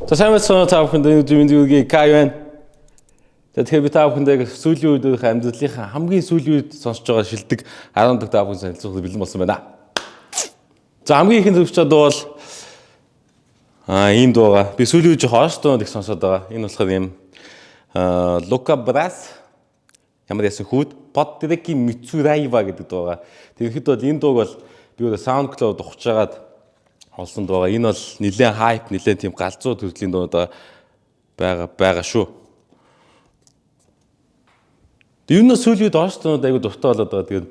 За сайн байна та бүхэнд энэ Кай байна. Тэгэхээр би та бүхэндээ сүүлийн үед амьдралынхаа хамгийн сүүлийн үед сонсож байгаа шилдэг 10 дахь та бүхэн танилцуулахад бэлэн болсон байна. За хамгийн ихэнд зөвч дуу бол ийм дууга. Би сүүлийн үед жоохон хоош дуу их сонсоод байгаа. Энэ болохоор юм Лука Брас ямар ясан хүүд Потрики Мицураева гэдэг дууга. Тэгэхэд бол энэ дууг бол би өөрөө SoundCloud ухчаагаад олсон дууга. Энэ бол нэлээд хайп, нэлээд тийм галзуу төрлийн дуу байгаа шүү. Ер нь сүүлийн үед орш дуунууд айгу дуртай болоод байгаа. Тэгээд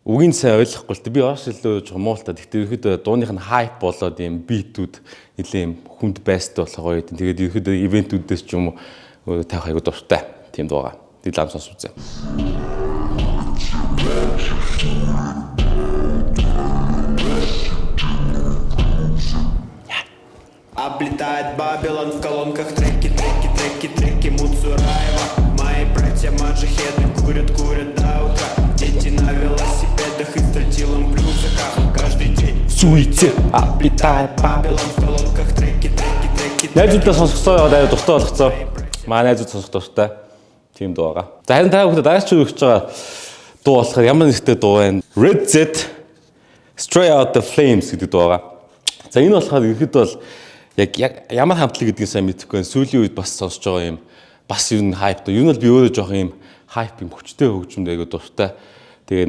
үгийн сайн ойлгохгүй л би орш илүү жоохон муултаа. Гэхдээ ерөөхдөө дууных нь хайп болоод ийм битүүд нэлээд ийм хүнд байстай болох гоё. Тэгээд ерөөхдөө ивентүүдээс ч юм уу тавих айгу дуртай тийм дууга. Тэгээд лам сонс үзье. Облетает Бабилон в колонках треки Муцураева. Мои братья маджахеды курят до утра. Дети на велосипедах и стальтилом в рюкзаках. Каждый день суицид облетает Бабилон в колонках треки найзуудаа сонсгосоо дайд дуртай болгоцоо. Маа найзууд сонсох дуртай тийм дуу байгаа. За харин та бүхэнд дараач өгч байгаа дуу болохоор ямар нэртэй дуу вэ? Red Z Straight Out the Flames гэдэг дуу байгаа. За энэ болохоор ихэд бол яг ямар хамтлаг гэдгийг сайн мэдэхгүй байна. Сүүлийн үед бас сонсож байгаа юм. Бас юу н хайп доо. Юу нь бол би өөрөө жоох юм хайп юм хүчтэй хөгжмөд айгуу дуртай. Тэгээ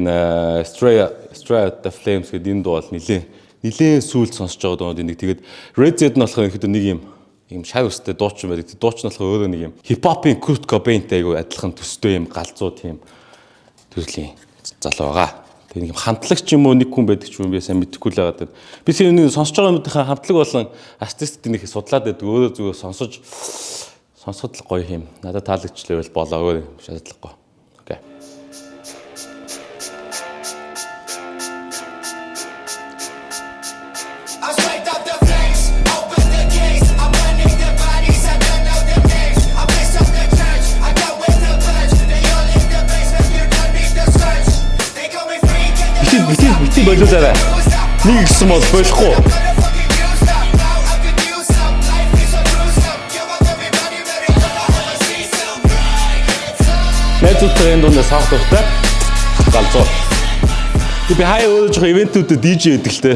Straight Out the Flames гэдэг энэ дуу бол нилээн сүүлд сонсож байгаа дуунууд нэг. Тэгээд Red Z нь болохоор ихэд нэг юм шар өстэй дуучин байдаг. Дуучин болохоор өөрөө нэг юм хип-хопын Kurt Cobain-тай айгуу адилхан төстэй юм галзуу тийм төрлийн залуу байгаа. Тэгээ нэг хамтлагч юм уу нэг хүн байдаг ч юм би сайн мэдэхгүй л байгаа. Би энэ сонсож байгаа юмнуудынхаа хамтлаг болон артистуудын их судлаад байдаг. Өөрөө зүгээр сонсоход л гоё юм. Надад таалагчлаа бол болоо өөр шаардлагагүй. Окей. Бити болоорой. Нэг гисэн бол болохгүй. Найзуудтай энэ дундаа савх дуртай. Галзуу. Би хаяа өөрөө жоохон ивентүүдэд DJ гэдэг л те.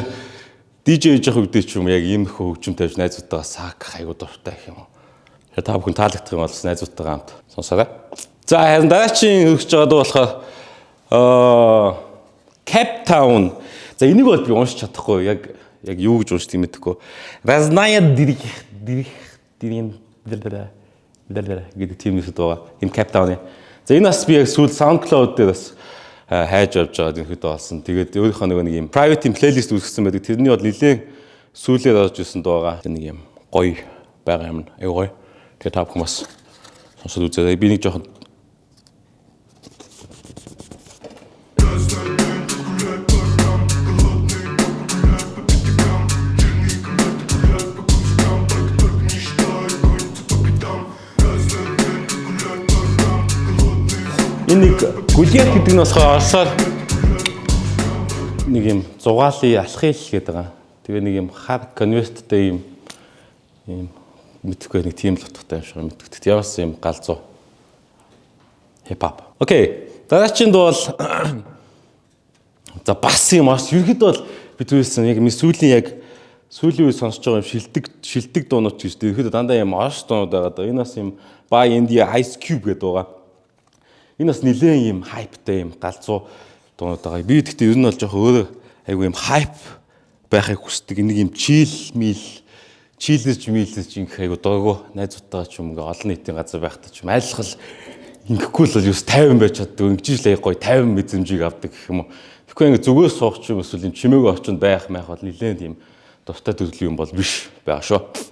DJ хийж явах үедээ ч юм яг ийм хөгжим тавьж найзуудтайгаа саак хайгуу дуртай гэх юм уу. Та бүхэн таалагдах юм бол найзуудтайгаа хамт сонсоорой. За харин дараагийн хөгжиж байгаа дуу болохоор Cape Town. За энийг бол би уншиж чадахгүй. Яг юу гэж уншдаг юм мэдэхгүй. Разная дэрих гэдэг тийм нэгэд байгаа. Энэ Cape Town-ы. За энэ бас би яг сүүл SoundCloud дээр бас хайж авч байгаа юм хэд болсон. Тэгээд өөрийнхөө нэг юм private playlist үүсгэсэн байдаг. Тэрний бол нэлээд сүүлээр орж ирсэн дуу байгаа. Нэг юм гоё байгаа юм. Гоё. Тэгээд та бүхэн бас сонсоод үзээрэй. Би нэг жоохон нэг гүлиат гэдэг нь болохоор орсоор нэг юм зугаалын алхил гэдэг байгаа. Тэгээ нэг юм хар конверттэй юм мэдхгүй нэг тийм л утгатай юм шиг мэддэг. Яваас юм галзуу хипхоп. Окей. Дараагийн дуу бол за бас юм аас ерхэд бол би түүсэн яг сүүлийн үед сонсож байгаа юм шилдэг дуунууд ч гэж ерхэд дандаа юм аас дуунууд байгаа. Энэ бас юм Buy India Ice Cube гэдэг байгаа. Энэ бас нэлээд юм хайптай юм галзуу дуунууд байгаа. Би гэхдээ ер нь бол жоох өөрөө айгүй юм хайп байхыг хүсдэг. Нэг юм чийлж инх айгүй дуугүй найзуудтайгаа ч юм ингээ олон нийтийн газар байхдаа ч юм айлхал ингэхгүй л юу 50 байж чаддаг. Ингэж л гоё 50 мэдрэмжийг авдаг гэх юм уу. Тэгэхгүй ингээ зүгээс суух ч юм эсвэл юм чимээг орчинд байх бол нэлээд юм дуртай төрлийн юм бол биш байгаа шүү.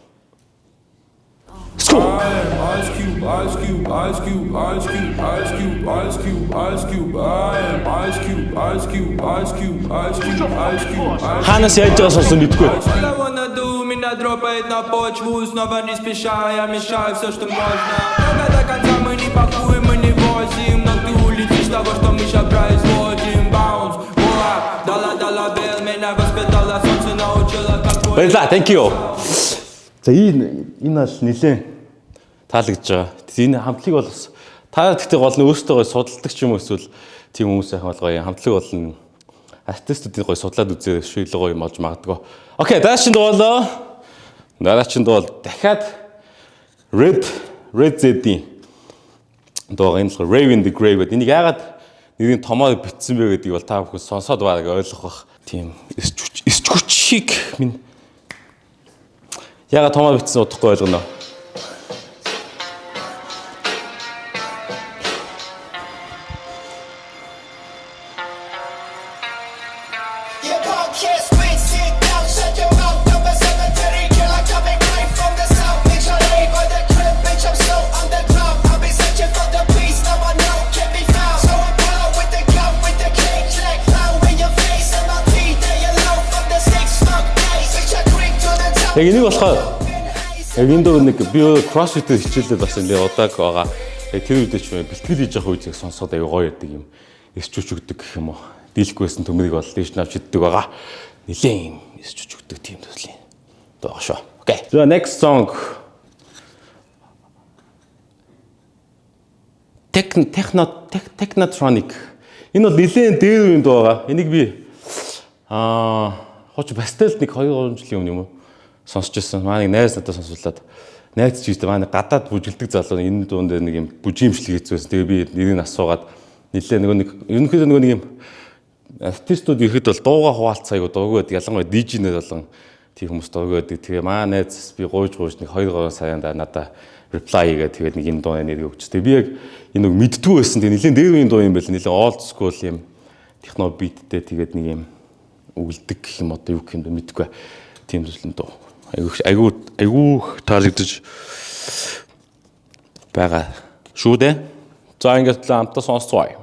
Let's go. Ice Cube, Ice Cube, Ice Cube, Ice Cube, Ice Cube, Ice Cube, Ice Cube. I am Ice Cube, Ice Cube, Ice Cube, Ice Cube, Ice Cube. Ханас яаж болсон мэдгүй. Меня дропает на почву, снова не спеша, я мешаю все, что можно. Много до конца мы не пакуем, мы не возим, но ты улетишь того, что мы сейчас производим. Bounce, дала бел, меня воспитала солнце, научила как. Баярлалаа, thank you. За энэ бол нэлээд таалагдж байгаа. Энэ хамтлагийг бол бас та гэхдээ гол нь өөртөө судалдаг ч юм уу эсвэл тийм хүмүүс ахын бол гоё хамтлаг болно. Артистуудыг гоё судлаад үзээ шийдэл гоё болж магадгүй. Окей, дараагийн дугаалаа. Дараагийн дугаал дахиад Red Z-ийн дугаар энэ Rave in the Grave гэдэг. Энийг яагаад нэрийн томоор бичсэн бэ гэдгийг бол та бүхэн сонсоод байгааг ойлгох бах. Тийм эсчүчиг минь яагаад томоор бичсэн удахгүй ойлгоно. Яг энийг болохоор яг энэ дөр нэг би CrossFit хичээлээд бас нэлээ удааг байгаа. Яг тэр үед ч бэлтгэл хийж явах үед сонсоод аяга гоё байдаг юм. Эсчүүч өгдөг гэх юм уу. Дийлэхгүйсэн төмрийг бол дээш навч иддэг байгаа. Нилээн юм эсчүүч өгдөг тийм төслийн. Доо шүү. Окей. So next song. Technotronic. Энэ бол нилээн дээр юм доо байгаа. Энийг би хооч Бастелд нэг 2-3 жилийн өмнө юм уу сонсч ирсэн. Манай найз надад сонсуулаад найз ч гэдэг манай гадаад бүжгэлдэг залуу энэ дунд нэг юм бүжимшлэг хийцсэн. Тэгээ би нэрийг асуугаад нилээ ерөнхийдөө нэг юм артистууд ихэд бол дууга хуваалцаа айгу дуугаад ялангуяа DJ-нэр болон тийм хүмүүс дуугаад тэгээ манай найз би гуйж нэг 2-3 саянд надад reply хийгээд тэгээд нэг энэ дууны нэрийг өгч. Тэгээ би яг энэ нэг мэдтгүй байсан. Тэгээ нилээн дээр үеийн дуу юм байл нилээн old school юм техно биттэй тэгээд нэг юм өгөлдөг гэх юм одоо юу гэх юм бэ мэдгүй. Тийм төслийн дуу. Айгуу таалагдж байгаа шүү дээ. За ингээд хамтдаа сонсцгоё.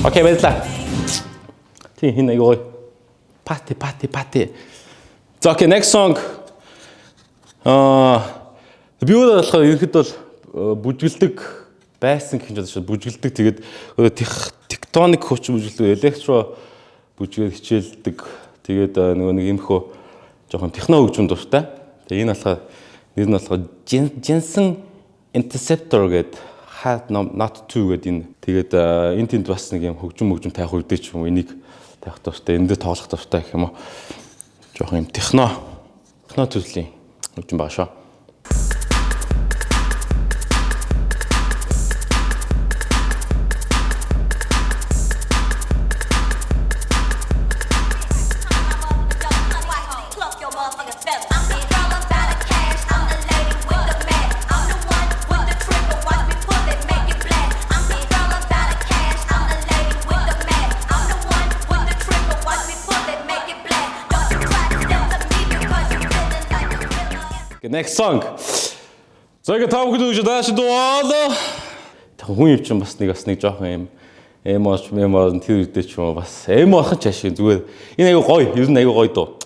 Окей, баярлалаа. Тийм хин аягүй party. За окей, next song. Би өөрөө болохоор ерөнхийдөө бол бүжгэлдэг байсан гэх юм шиг бүжгэлдэг. Тэгээд тектоник хүч бүжгэлдэг, электро бүжгээр хичээлдэг. Тэгээд нөгөө нэг юмхөө жоохон техно хөгжим дуртай. Тэгээд энэ болохоор нэр нь болохоор Jensen Interceptor гэдэг Hard Not To гэдэг энэ. Тэгээд энэ тэнд бас нэг юм хөгжим таах үедээ ч юм энийг таах дуртай, энэ дээр тоглох дуртай гэх юм уу. Жохон юм техно төслийн хөгжим байгаа шүү. Next song. Зөөгөө тав хүн үгүй дааш дуалаа. Хүн юм чинь бас нэг жоохон юм эмош тэр үедээ ч юм уу бас эмоох ч ашиг зүгээр. Энэ аягүй гоё. Ер нь аягүй гоё дуу.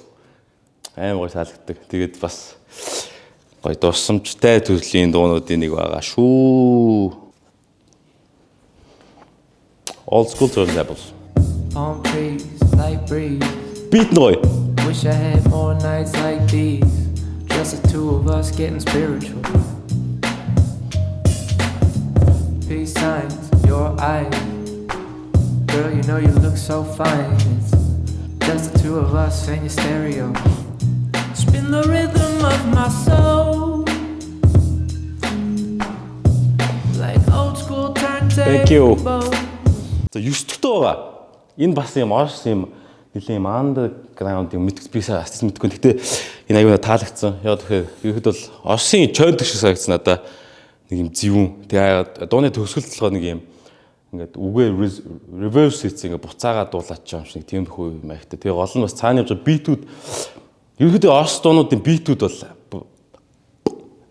Амар гоё таалагддаг. Тэгээд бас гоё дурсамжтай төрлийн дуунуудын нэг байгаа шүү. Old school turntables. Palm trees, light breeze. Beat гоё. Wish I had more nights like these. Just the two of us getting spiritual. Peace signs, your eyes. Girl, you know you look so fine. It's just the two of us and your stereo. Spin the rhythm of my soul. Like old school turntables. Thank you. За 9 дахь дуу байгаа. Энэ бас юм орс юм нэлийн underground юм мэдгүй артист мэдгүй. Гэхдээ энэ аюу таалагдсан. Яа тэгэхээр ерөөд бол Оросын чойд шиг санагдсан надаа. Нэг юм зөвүүн. Тэгээ дууны төгсгөлд болохоор нэг юм ингээд үгээ reverse хийц ингээд буцаагаад дуулаач юм шиг тийм хөө юм байхтай. Тэгээ гол нь бас цааны явж битүүд ерөөд Орос дуунуудын битүүд бол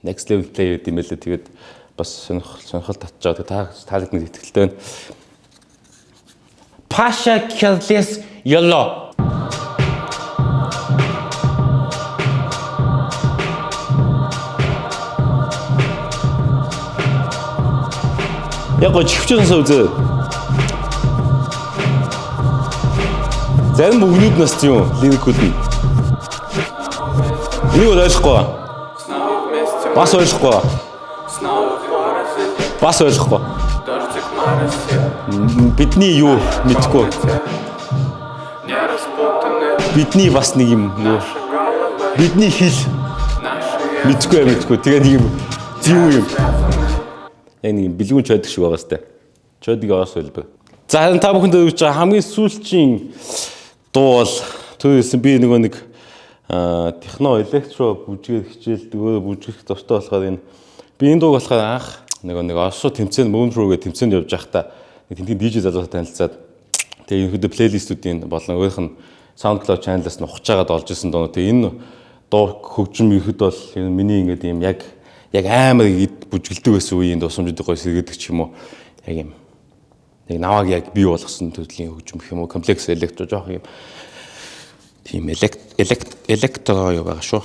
next level play гэдэг юм байлээ. Тэгээд бас сонирхол татчихаа. Тэгээ таалагдныг итгэлтэй байна. Pasha Killis Yellow. Яг гоо чихвчээсээ үзээ. Зарим өгнүүд нас тийм лирикүүд нь. Энийг ойлгохгүй. Бас ойлгохгүй. Бас ойлгохгүй. Бидний юу мэдгүй. Бидний бас нэг юм юу. Бидний хэл мэдгүй. Тэгээ нэг юм. Яг нэг бэлгүүн чойдог шиг байгаа сте. Чойдгийг оос хэлбэ. За харин та бүхэнд өгч байгаа хамгийн сүүлчийн дуу бол түүнээс би нэг техно электро бүжгээр хичээл нөгөө бүжгэх тустай болохоор энэ би энэ дууг болохоор анх нэг Оросоо тэмцээн Moon руу гэх тэмцээнд явж байхдаа нэг тэнтийн DJ залуутай танилцаад тэгээ энэ плейлистүүдийн болон өөрийнх нь SoundCloud channel-аас нь ухаж байгаад олж исэн дуу. Тэгээ энэ дуу хөгжим ихэд бол энэ миний ингээд юм яг амар бүжгэлдэг байсан үеийн дусамжуудыг гоё сэргээдэг ч юм уу. Яг юм. Яг наваг яг бий болгосон төрлийн хөгжим гэх юм уу. Комплекс электро жоох юм. Тийм электро юу байгаа шүү.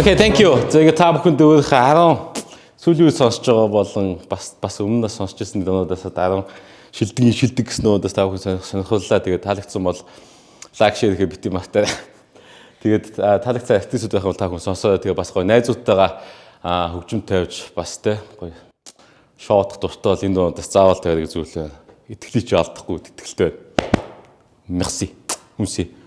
Okay, thank you. Тэгээд та бүхэнд өөрийнхөө 10 сүүлийн үед сонсож байгаа болон бас өмнө нь сонсч ирсэн дунуудаас 10 шилдэг гэсэн нуудаас та бүхэн сонирхоллаа. Тэгээд таалагдсан бол лайк шеэр хийх бити мартай. Тэгээд таалагдсан артистууд байх бол та бүхэн сонсоо. Тэгээд бас гоё найзуудтайгаа хөгжим тавьж бас те гоё шоудах дуртай бол энэ дунуудаас заавал тэгээд зүйлээ итгэлийг алдахгүй итгэлтэй. Merci. Үнсээ.